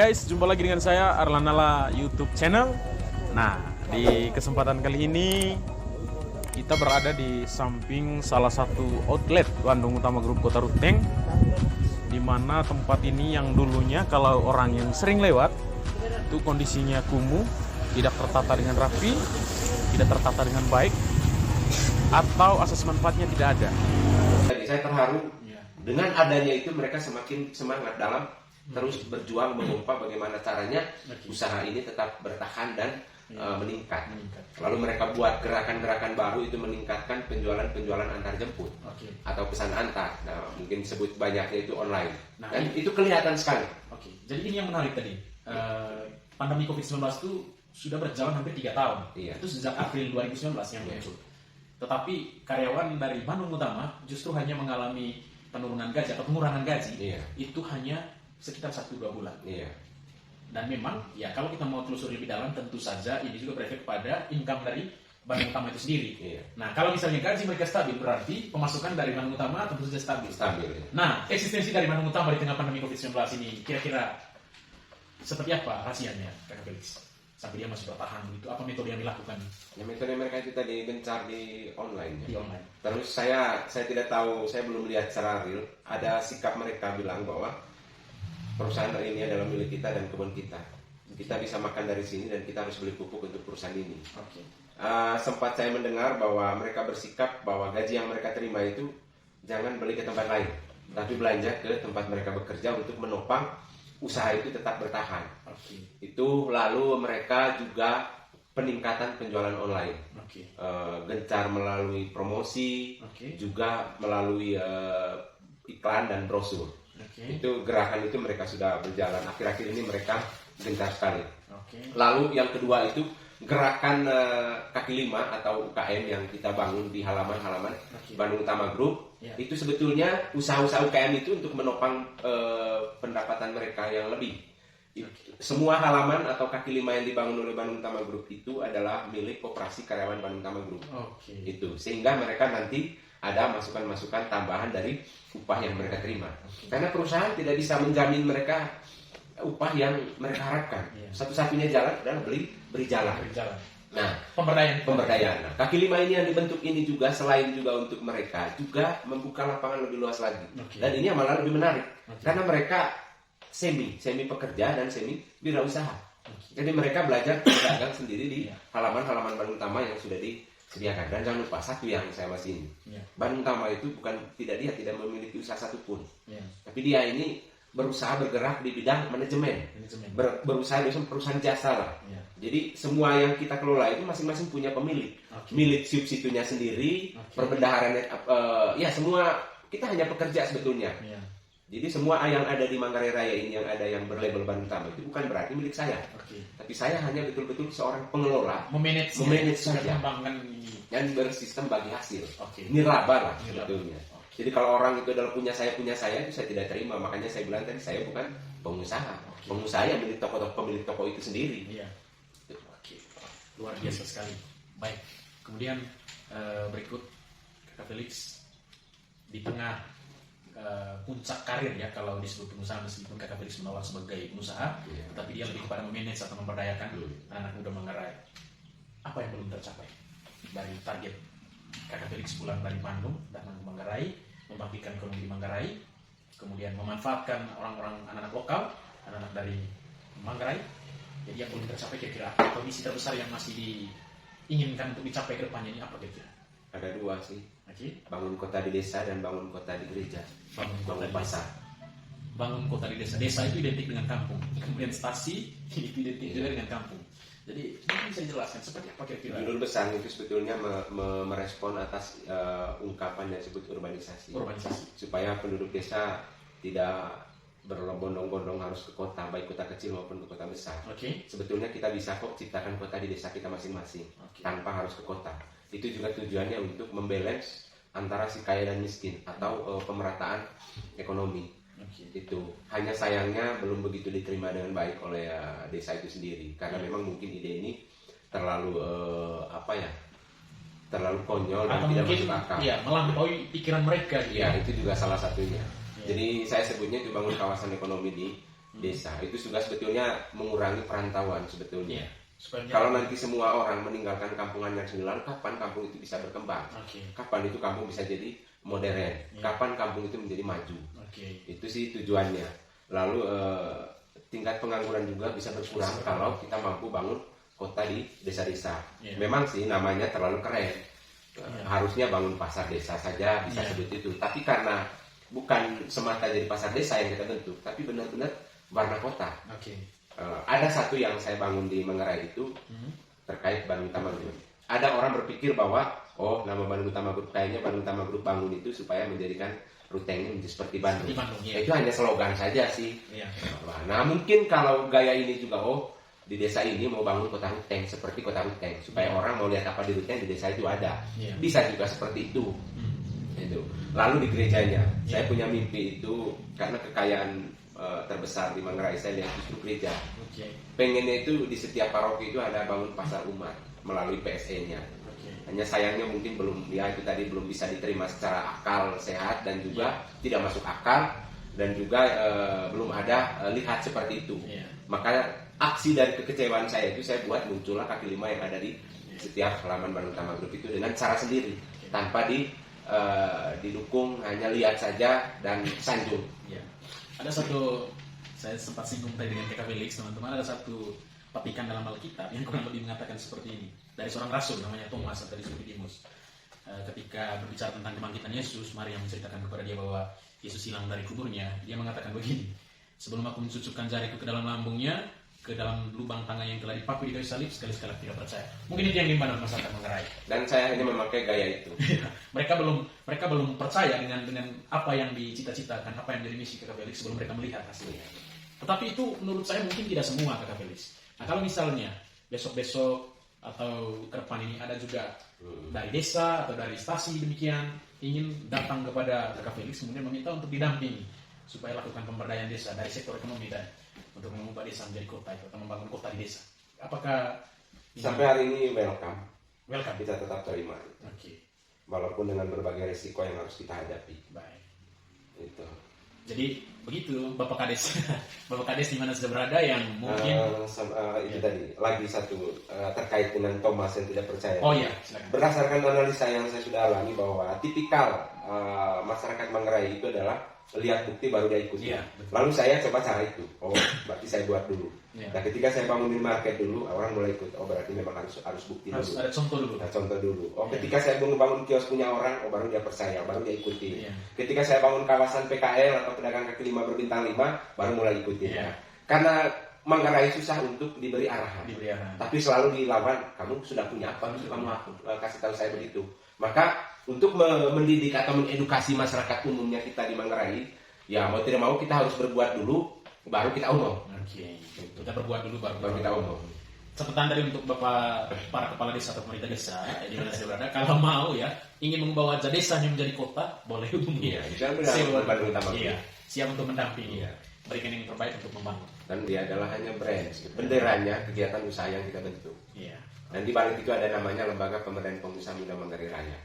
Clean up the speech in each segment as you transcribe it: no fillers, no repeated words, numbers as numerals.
Guys, jumpa lagi dengan saya Arlanala YouTube channel. Nah, di kesempatan kali ini kita berada di samping salah satu outlet Bandung Utama Group Kota Ruteng, di mana tempat ini yang dulunya kalau orang yang sering lewat itu kondisinya kumuh, tidak tertata dengan rapi, tidak tertata dengan baik, atau asas manfaatnya tidak ada. Jadi saya terharu dengan adanya itu, mereka semakin semangat dalam terus berjuang mengumpat bagaimana caranya usaha ini tetap bertahan dan meningkat. Lalu mereka buat gerakan-gerakan baru itu meningkatkan penjualan antar jemput atau pesan antar. Nah, mungkin disebut banyaknya itu online. Dan itu kelihatan sekali. Jadi ini yang menarik tadi. Pandemi COVID-19 itu sudah berjalan hampir 3 tahun. Itu sejak April 2019 yang muncul. Tetapi karyawan dari Bandung Utama justru hanya mengalami penurunan gaji atau pengurangan gaji. Itu hanya sekitar 1-2 bulan. Dan memang ya kalau kita mau telusuri lebih dalam, tentu saja ini juga berefek pada income dari Bandung Utama itu sendiri. Nah, kalau misalnya gaji mereka stabil, berarti pemasukan dari Bandung Utama tentu saja stabil. Nah, eksistensi dari Bandung Utama di tengah pandemi COVID-19 ini kira-kira seperti apa rahasianya, Kakak Felix? Sampai dia masih bertahan begitu. Apa metode yang dilakukan? Ya, metode mereka itu tadi gencar di online. Di online. Terus saya tidak tahu, saya belum lihat secara real. Ada sikap mereka bilang bahwa perusahaan ini adalah milik kita dan kebun kita. Kita bisa makan dari sini dan kita harus beli pupuk untuk perusahaan ini. Sempat saya mendengar bahwa mereka bersikap bahwa gaji yang mereka terima itu jangan beli ke tempat lain, tapi belanja ke tempat mereka bekerja untuk menopang usaha itu tetap bertahan. Itu lalu mereka juga peningkatan penjualan online, gencar melalui promosi, juga melalui iklan dan brosur. Itu gerakan itu mereka sudah berjalan. Akhir-akhir ini mereka gencar sekali. Lalu yang kedua itu gerakan kaki lima atau UKM yang kita bangun di halaman-halaman Bandung Utama Group. Itu sebetulnya usaha-usaha UKM itu untuk menopang pendapatan mereka yang lebih. Semua halaman atau kaki lima yang dibangun oleh Bandung Utama Group itu adalah milik koperasi karyawan Bandung Utama Group. Itu sehingga mereka nanti ada masukan-masukan tambahan dari upah yang mereka terima. Karena perusahaan tidak bisa menjamin mereka upah yang mereka harapkan. Satu-satunya jalan adalah beri jalan. Nah, pemberdayaan. Nah, kaki lima ini yang dibentuk ini juga selain juga untuk mereka juga membuka lapangan lebih luas lagi. Dan ini malah lebih menarik karena mereka semi pekerja dan semi wirausaha. Jadi mereka belajar berdagang sendiri di halaman-halaman Bandung Utama yang sudah disediakan. Dan jangan lupa satu yang saya masih ini, Bandung Utama itu tidak memiliki usaha satupun, tapi dia ini berusaha bergerak di bidang manajemen. Berusaha di perusahaan jasa lah. Jadi semua yang kita kelola itu masing-masing punya pemilik, milik subsitunya sendiri, perbendaharanya, semua kita hanya pekerja sebetulnya. Jadi semua yang ada di Manggarai Raya ini yang ada yang berlabel Bandung Utama itu bukan berarti milik saya, tapi saya hanya betul-betul seorang pengelola, memanage saja, dan bersistem bagi hasil, niraba lah sebetulnya. Jadi kalau orang itu adalah punya saya itu saya tidak terima. Makanya saya bilang tadi saya bukan pengusaha. Pengusaha yang milik pemilik toko itu sendiri. Luar biasa sekali. Baik. Kemudian berikut Kakak Felix di tengah puncak karir ya kalau disebut pengusaha, meskipun Kakak Felix menolak sebagai pengusaha, tetapi dia lebih kepada memanage atau memberdayakan anak muda Manggarai. Apa yang belum tercapai dari target Kakak Felix pulang dari Bandung dan Manggarai, membangkitkan ekonomi di Manggarai, kemudian memanfaatkan orang-orang anak-anak lokal, anak-anak dari Manggarai? Jadi yang belum tercapai kira-kira apa? Atau misi terbesar yang masih diinginkan untuk dicapai ke depannya ini apa kira-kira? Ada dua sih. Bangun kota di desa dan bangun kota di gereja. Bangun pasar. Bangun kota di desa. Desa itu identik dengan kampung. Kemudian stasi itu identik juga dengan kampung. Jadi ini bisa dijelaskan seperti apa kira-kira? Judul besar itu sebetulnya merespon atas ungkapan yang disebut urbanisasi. Supaya penduduk desa tidak berbondong-bondong harus ke kota, baik kota kecil maupun ke kota besar. Sebetulnya kita bisa kok ciptakan kota di desa kita masing-masing tanpa harus ke kota. Itu juga tujuannya untuk membalance antara si kaya dan miskin atau pemerataan ekonomi. Itu hanya sayangnya belum begitu diterima dengan baik oleh desa itu sendiri, karena memang mungkin ide ini terlalu terlalu konyol dan tidak masuk akal. Melampaui pikiran mereka. Itu juga salah satunya. Jadi saya sebutnya itu bangun kawasan ekonomi di desa. Itu juga sebetulnya mengurangi perantauan sebetulnya. Supaya Kalau nanti semua orang meninggalkan kampungannya sendiri, kapan kampung itu bisa berkembang? Kapan itu kampung bisa jadi modern? Kapan kampung itu menjadi maju? Itu sih tujuannya. Lalu tingkat pengangguran juga bisa berkurang kalau kita mampu bangun kota di desa-desa. Memang sih namanya terlalu keren. Harusnya bangun pasar desa saja bisa sebut itu. Tapi karena bukan semata jadi pasar desa yang kita bentuk, tapi benar-benar warna kota. Ada satu yang saya bangun di Manggarai itu terkait Bandung Utama Group. Ada orang berpikir bahwa nama Bandung Utama Group kayaknya Bandung Utama Group bangun itu supaya menjadikan Ruteng ini menjadi seperti Bandung. Itu hanya slogan saja sih. Nah mungkin kalau gaya ini juga di desa ini mau bangun kota Ruteng seperti kota Ruteng supaya orang mau lihat apa di Ruteng di desa itu ada. Bisa juga seperti itu. Lalu di gerejanya saya punya mimpi itu karena kekayaan terbesar di Manggarai saya lihat justru gereja. Pengennya itu di setiap paroki itu ada bangun pasar umat melalui PSE-nya. Hanya sayangnya mungkin belum bisa diterima secara akal sehat dan juga tidak masuk akal dan juga belum ada lihat seperti itu. Maka aksi dari kekecewaan saya itu saya buat muncullah kaki lima yang ada di setiap halaman Bandung Utama Group itu dengan cara sendiri tanpa didukung, hanya lihat saja dan sanjung. Ada satu, saya sempat singgung tadi dengan Kakak Felix, teman-teman, ada satu petikan dalam Alkitab yang kurang lebih mengatakan seperti ini. Dari seorang rasul namanya Thomas atau disebut Didymus. Ketika berbicara tentang kebangkitan Yesus, Maria menceritakan kepada dia bahwa Yesus hilang dari kuburnya. Dia mengatakan begini, sebelum aku mencucukkan jariku ke dalam lambungnya, ke dalam lubang tangan yang telah dipaku di kayu salib, sekali-sekali tidak percaya. Mungkin itu yang diimbankan masyarakat Manggarai. Dan saya hanya memakai gaya itu. mereka belum percaya dengan apa yang dicita-citakan, apa yang menjadi misi Kakak Felix sebelum mereka melihat hasilnya. Tetapi itu menurut saya mungkin tidak semua Kakak Felix. Nah kalau misalnya besok-besok atau ke depan ini ada juga dari desa atau dari stasi demikian ingin datang kepada Kakak Felix kemudian meminta untuk didampingi supaya lakukan pemberdayaan desa dari sektor ekonomi dan untuk mengubah desa menjadi kota atau membangun kota di desa. Apakah sampai hari ini welcome? Kita tetap terima. Walaupun dengan berbagai risiko yang harus kita hadapi. Baik. Itu. Jadi begitu Bapak Kades. Bapak Kades di mana sudah berada yang mungkin itu tadi lagi satu terkait dengan Thomas yang tidak percaya. Silakan. Berdasarkan analisa yang saya sudah alami bahwa tipikal masyarakat Manggarai itu adalah lihat bukti baru dia ikuti. Lalu saya coba cara itu. Berarti saya buat dulu. Nah, ketika saya bangun minimarket dulu, orang mulai ikut. Berarti memang harus bukti dulu. Ada contoh dulu. Contoh dulu. Ketika saya bangun kios punya orang, baru dia percaya, baru dia ikuti. Ketika saya bangun kawasan PKL atau pedagang kaki lima berbintang 5, baru mulai ikuti. Karena Manggarai susah untuk diberi arahan. Tapi selalu dilawan, kamu sudah punya apa? Kamu kasih tahu saya begitu. Maka untuk mendidik atau mengedukasi masyarakat umumnya kita di Manggarai, ya mau tidak mau kita harus berbuat dulu, baru kita umum. Kita berbuat dulu baru kita umum. Catatan dari untuk Bapak para kepala desa atau pemerintah desa di mana saya berada, kalau mau ingin membawa desanya menjadi kota, boleh hubungi. Siap untuk mendampingi. Berikan yang terbaik untuk membangun. Dan dia adalah hanya brand, benderanya kegiatan usaha yang kita bentuk. Dan di balik itu ada namanya Lembaga Pemberdayaan Pengusaha Muda Manggarai Raya.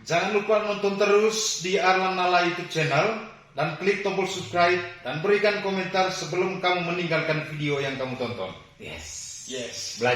Jangan lupa nonton terus di Arlan Nala YouTube channel dan klik tombol subscribe dan berikan komentar sebelum kamu meninggalkan video yang kamu tonton. Yes. Belajar.